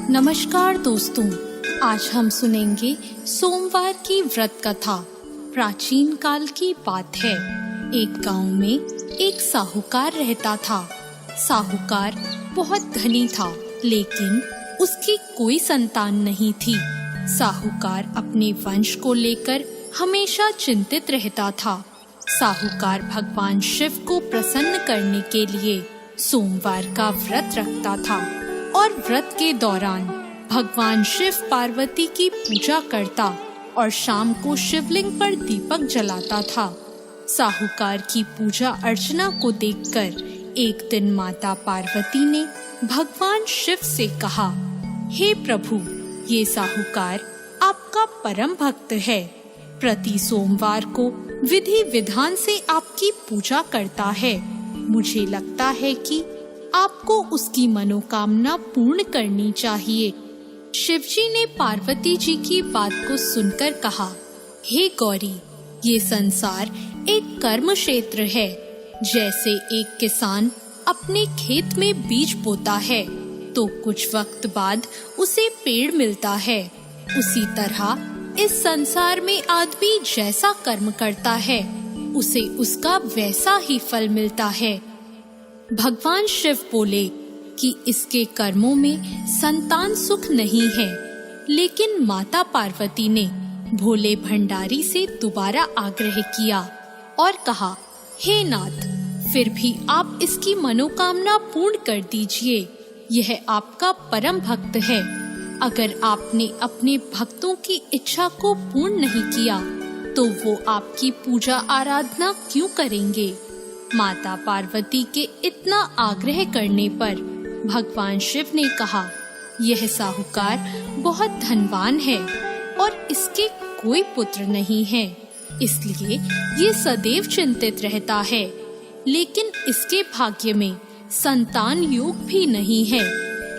नमस्कार दोस्तों, आज हम सुनेंगे सोमवार की व्रत कथा। प्राचीन काल की बात है। एक गांव में एक साहूकार रहता था। साहूकार बहुत धनी था, लेकिन उसकी कोई संतान नहीं थी। साहूकार अपने वंश को लेकर हमेशा चिंतित रहता था। साहूकार भगवान शिव को प्रसन्न करने के लिए सोमवार का व्रत रखता था और व्रत के दौरान भगवान शिव पार्वती की पूजा करता और शाम को शिवलिंग पर दीपक जलाता था। साहूकार की पूजा अर्चना को देखकर एक दिन माता पार्वती ने भगवान शिव से कहा, हे प्रभु, ये साहूकार आपका परम भक्त है। प्रति सोमवार को विधि विधान से आपकी पूजा करता है। मुझे लगता है कि आपको उसकी मनोकामना पूर्ण करनी चाहिए। शिवजी ने पार्वती जी की बात को सुनकर कहा, हे गौरी, ये संसार एक कर्म क्षेत्र है। जैसे एक किसान अपने खेत में बीज बोता है तो कुछ वक्त बाद उसे पेड़ मिलता है, उसी तरह इस संसार में आदमी जैसा कर्म करता है उसे उसका वैसा ही फल मिलता है। भगवान शिव बोले कि इसके कर्मों में संतान सुख नहीं है, लेकिन माता पार्वती ने भोले भंडारी से दोबारा आग्रह किया और कहा, हे नाथ, फिर भी आप इसकी मनोकामना पूर्ण कर दीजिए। यह आपका परम भक्त है। अगर आपने अपने भक्तों की इच्छा को पूर्ण नहीं किया तो वो आपकी पूजा आराधना क्यों करेंगे? माता पार्वती के इतना आग्रह करने पर भगवान शिव ने कहा, यह साहूकार बहुत धनवान है और इसके कोई पुत्र नहीं है, इसलिए ये सदैव चिंतित रहता है। लेकिन इसके भाग्य में संतान योग भी नहीं है।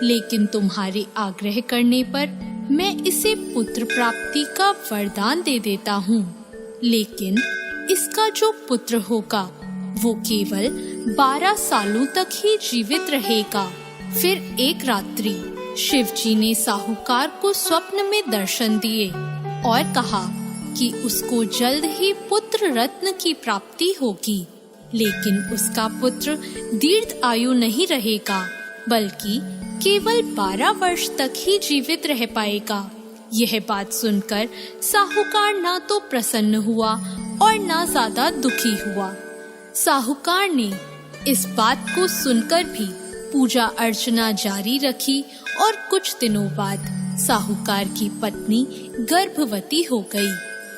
लेकिन तुम्हारे आग्रह करने पर मैं इसे पुत्र प्राप्ति का वरदान दे देता हूँ। लेकिन इसका जो पुत्र होगा वो केवल 12 सालों तक ही जीवित रहेगा। फिर एक रात्रि शिवजी ने साहूकार को स्वप्न में दर्शन दिए और कहा कि उसको जल्द ही पुत्र रत्न की प्राप्ति होगी, लेकिन उसका पुत्र दीर्घ आयु नहीं रहेगा, बल्कि केवल 12 वर्ष तक ही जीवित रह पाएगा। यह बात सुनकर साहूकार ना तो प्रसन्न हुआ और ना ज्यादा दुखी हुआ। साहूकार ने इस बात को सुनकर भी पूजा अर्चना जारी रखी और कुछ दिनों बाद साहूकार की पत्नी गर्भवती हो गई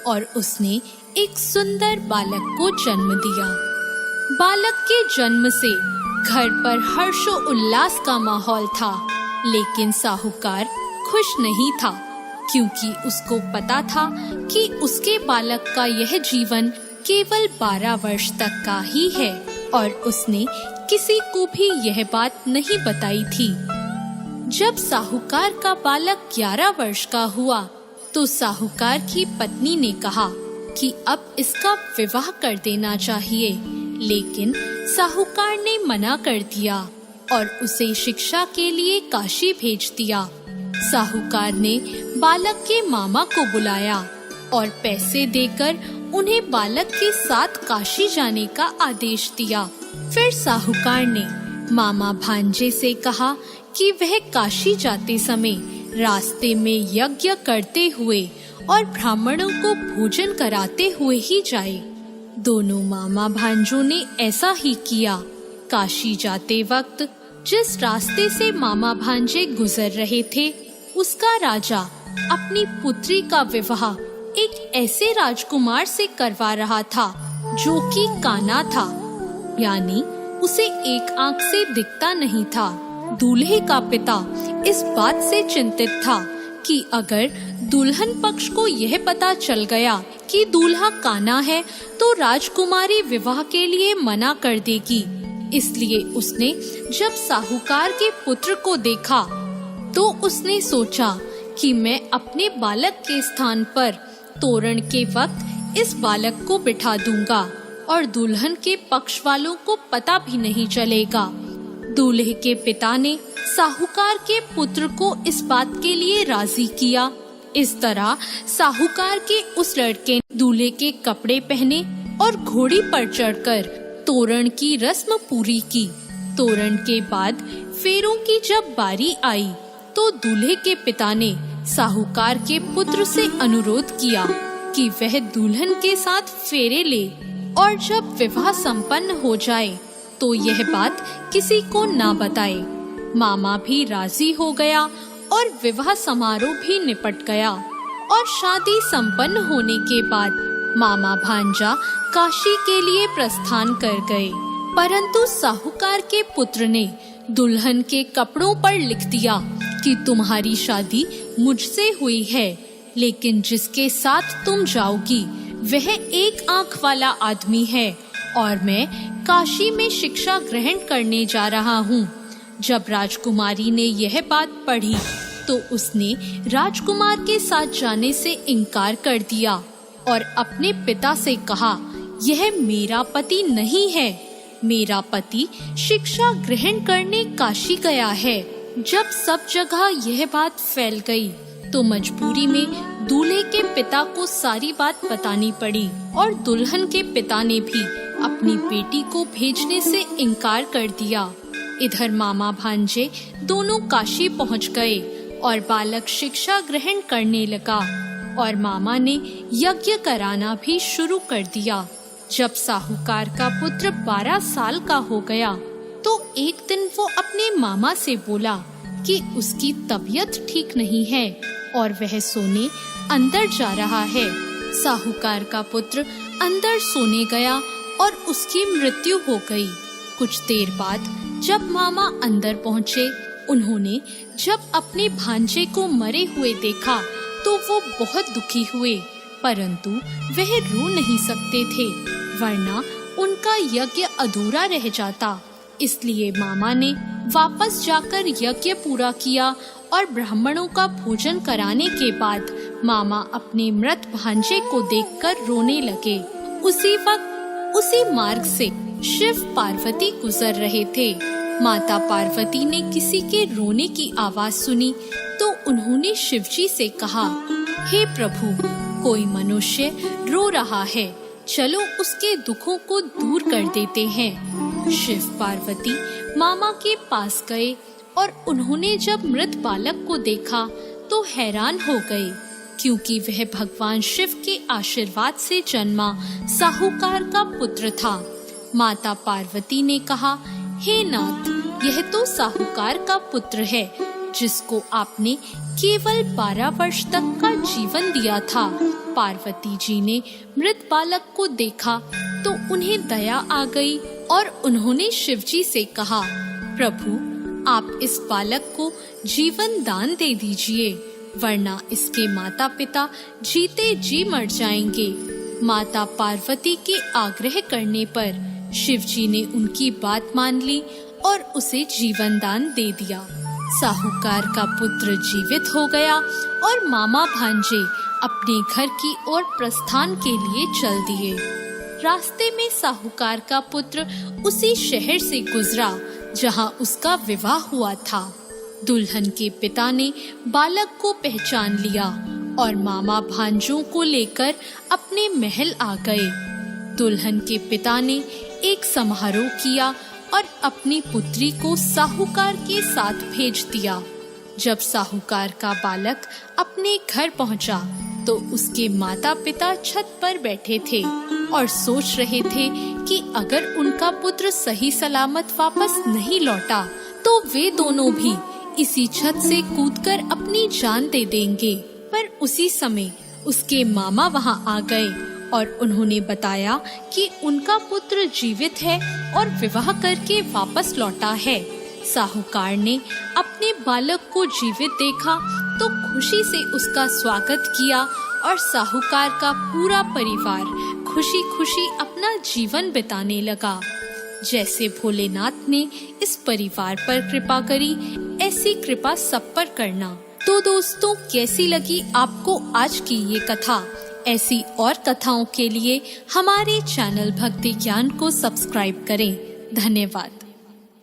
और उसने एक सुंदर बालक को जन्म दिया। बालक के जन्म से घर पर हर्षो उल्लास का माहौल था, लेकिन साहूकार खुश नहीं था, क्योंकि उसको पता था कि उसके बालक का यह जीवन केवल 12 वर्ष तक का ही है और उसने किसी को भी यह बात नहीं बताई थी। जब साहूकार का बालक 11 वर्ष का हुआ तो साहूकार की पत्नी ने कहा कि अब इसका विवाह कर देना चाहिए, लेकिन साहूकार ने मना कर दिया और उसे शिक्षा के लिए काशी भेज दिया। साहूकार ने बालक के मामा को बुलाया और पैसे देकर उन्हें बालक के साथ काशी जाने का आदेश दिया। फिर साहूकार ने मामा भांजे से कहा कि वह काशी जाते समय रास्ते में यज्ञ करते हुए और ब्राह्मणों को भोजन कराते हुए ही जाए। दोनों मामा भांजों ने ऐसा ही किया। काशी जाते वक्त जिस रास्ते से मामा भांजे गुजर रहे थे, उसका राजा अपनी पुत्री का विवाह एक ऐसे राजकुमार से करवा रहा था जो कि काना था, यानी उसे एक आंख से दिखता नहीं था। दूल्हे का पिता इस बात से चिंतित था कि अगर दुल्हन पक्ष को यह पता चल गया कि दूल्हा काना है तो राजकुमारी विवाह के लिए मना कर देगी। इसलिए उसने जब साहूकार के पुत्र को देखा तो उसने सोचा कि मैं अपने बालक के स्थान पर तोरण के वक्त इस बालक को बिठा दूंगा और दुल्हन के पक्ष वालों को पता भी नहीं चलेगा। दूल्हे के पिता ने साहूकार के पुत्र को इस बात के लिए राजी किया। इस तरह साहूकार के उस लड़के ने दूल्हे के कपड़े पहने और घोड़ी पर चढ़कर तोरण की रस्म पूरी की। तोरण के बाद फेरों की जब बारी आई तो दूल्हे के पिता ने साहूकार के पुत्र से अनुरोध किया कि वह दुल्हन के साथ फेरे ले और जब विवाह संपन्न हो जाए तो यह बात किसी को ना बताए। मामा भी राजी हो गया और विवाह समारोह भी निपट गया और शादी संपन्न होने के बाद मामा भांजा काशी के लिए प्रस्थान कर गए। परंतु साहूकार के पुत्र ने दुल्हन के कपड़ों पर लिख दिया कि तुम्हारी शादी मुझसे हुई है, लेकिन जिसके साथ तुम जाओगी वह एक आंख वाला आदमी है और मैं काशी में शिक्षा ग्रहण करने जा रहा हूँ। जब राजकुमारी ने यह बात पढ़ी तो उसने राजकुमार के साथ जाने से इनकार कर दिया और अपने पिता से कहा, यह मेरा पति नहीं है, मेरा पति शिक्षा ग्रहण करने काशी गया है। जब सब जगह यह बात फैल गई तो मजबूरी में दूल्हे के पिता को सारी बात बतानी पड़ी और दुल्हन के पिता ने भी अपनी बेटी को भेजने से इनकार कर दिया। इधर मामा भांजे दोनों काशी पहुंच गए और बालक शिक्षा ग्रहण करने लगा और मामा ने यज्ञ कराना भी शुरू कर दिया। जब साहूकार का पुत्र 12 साल का हो गया तो एक दिन वो अपने मामा से बोला कि उसकी तबीयत ठीक नहीं है और वह सोने अंदर जा रहा है। साहूकार का पुत्र अंदर सोने गया और उसकी मृत्यु हो गई। कुछ देर बाद जब मामा अंदर पहुँचे, उन्होंने जब अपने भांजे को मरे हुए देखा तो वो बहुत दुखी हुए, परंतु वह रो नहीं सकते थे वरना उनका यज्ञ अधूरा रह जाता। इसलिए मामा ने वापस जाकर यज्ञ पूरा किया और ब्राह्मणों का भोजन कराने के बाद मामा अपने मृत भांजे को देखकर रोने लगे। उसी वक्त उसी मार्ग से शिव पार्वती गुजर रहे थे। माता पार्वती ने किसी के रोने की आवाज सुनी तो उन्होंने शिवजी से कहा, हे प्रभु, कोई मनुष्य रो रहा है, चलो उसके दुखों को दूर कर देते हैं। शिव पार्वती मामा के पास गए और उन्होंने जब मृत बालक को देखा तो हैरान हो गए, क्योंकि वह भगवान शिव के आशीर्वाद से जन्मा साहूकार का पुत्र था। माता पार्वती ने कहा, हे नाथ, यह तो साहूकार का पुत्र है जिसको आपने केवल 12 वर्ष तक का जीवन दिया था। पार्वती जी ने मृत बालक को देखा तो उन्हें दया आ गई और उन्होंने शिवजी से कहा, प्रभु, आप इस बालक को जीवन दान दे दीजिए, वरना इसके माता पिता जीते जी मर जाएंगे। माता पार्वती के आग्रह करने पर शिवजी ने उनकी बात मान ली और उसे जीवन दान दे दिया। साहूकार का पुत्र जीवित हो गया और मामा भांजे अपने घर की ओर प्रस्थान के लिए चल दिए। रास्ते में साहूकार का पुत्र उसी शहर से गुजरा जहां उसका विवाह हुआ था। दुल्हन के पिता ने बालक को पहचान लिया और मामा भांजों को लेकर अपने महल आ गए। दुल्हन के पिता ने एक समारोह किया और अपनी पुत्री को साहूकार के साथ भेज दिया। जब साहूकार का बालक अपने घर पहुंचा तो उसके माता पिता छत पर बैठे थे और सोच रहे थे कि अगर उनका पुत्र सही सलामत वापस नहीं लौटा तो वे दोनों भी इसी छत से कूदकर अपनी जान दे देंगे। पर उसी समय उसके मामा वहां आ गए और उन्होंने बताया कि उनका पुत्र जीवित है और विवाह करके वापस लौटा है। साहूकार ने अपने बालक को जीवित देखा तो खुशी से उसका स्वागत किया और साहूकार का पूरा परिवार खुशी खुशी अपना जीवन बिताने लगा। जैसे भोलेनाथ ने इस परिवार पर कृपा करी, ऐसी कृपा सब पर करना। तो दोस्तों, कैसी लगी आपको आज की ये कथा? ऐसी और कथाओं के लिए हमारे चैनल भक्ति ज्ञान को सब्सक्राइब करें। धन्यवाद।